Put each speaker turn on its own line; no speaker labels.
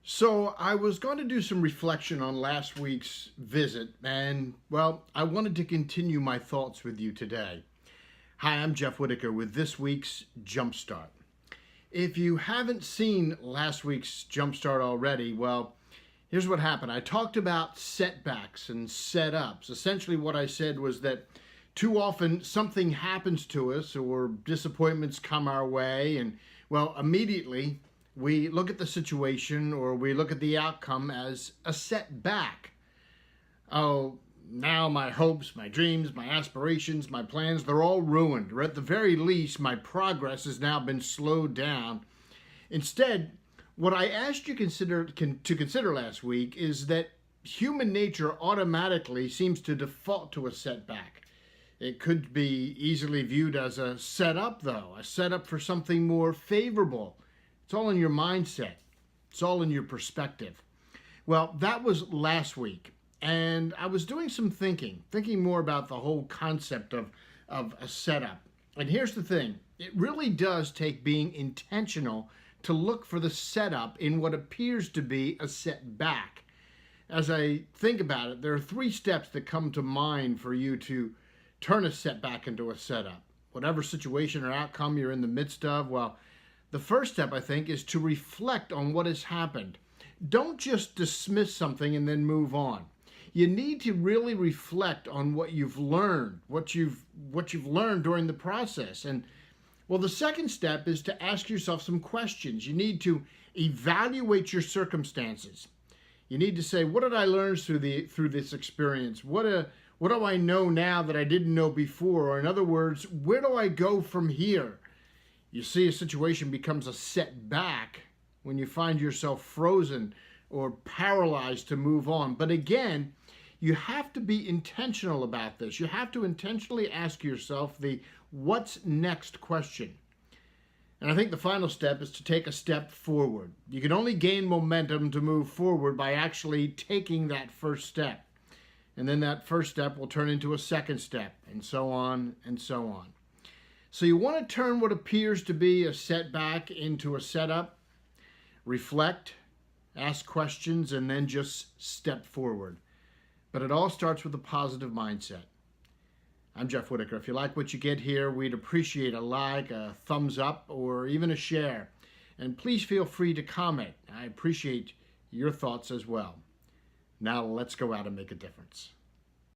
So I was going to do some reflection on last week's visit, and well, I wanted to continue my thoughts with you today. Hi, I'm Jeff Whitaker with this week's Jumpstart. If you haven't seen last week's Jumpstart already, well, here's what happened. I talked about setbacks and setups. Essentially, what I said was that too often something happens to us or disappointments come our way, and well, immediately we look at the situation or we look at the outcome as a setback. Oh, now my hopes, my dreams, my aspirations, my plans, they're all ruined. Or at the very least, my progress has now been slowed down. Instead, what I asked you to consider last week is that human nature automatically seems to default to a setback. It could be easily viewed as a setup, though, a setup for something more favorable. It's all in your mindset. It's all in your perspective. Well, that was last week, and I was doing some thinking more about the whole concept of a setup. And here's the thing. It really does take being intentional to look for the setup in what appears to be a setback. As I think about it, there are 3 steps that come to mind for you to turn a setback into a setup. Whatever situation or outcome you're in the midst of, well, the first step, I think, is to reflect on what has happened. Don't just dismiss something and then move on. You need to really reflect on what you've learned, what you've learned during the process. And well, the second step is to ask yourself some questions. You need to evaluate your circumstances. You need to say, what did I learn through this experience? What do I know now that I didn't know before? Or in other words, where do I go from here? You see, a situation becomes a setback when you find yourself frozen or paralyzed to move on. But again, you have to be intentional about this. You have to intentionally ask yourself the what's next question. And I think the final step is to take a step forward. You can only gain momentum to move forward by actually taking that first step. And then that first step will turn into a second step, and so on and so on. So you want to turn what appears to be a setback into a setup, reflect, ask questions, and then just step forward. But it all starts with a positive mindset. I'm Jeff Whitaker. If you like what you get here, we'd appreciate a like, a thumbs up, or even a share. And please feel free to comment. I appreciate your thoughts as well. Now let's go out and make a difference.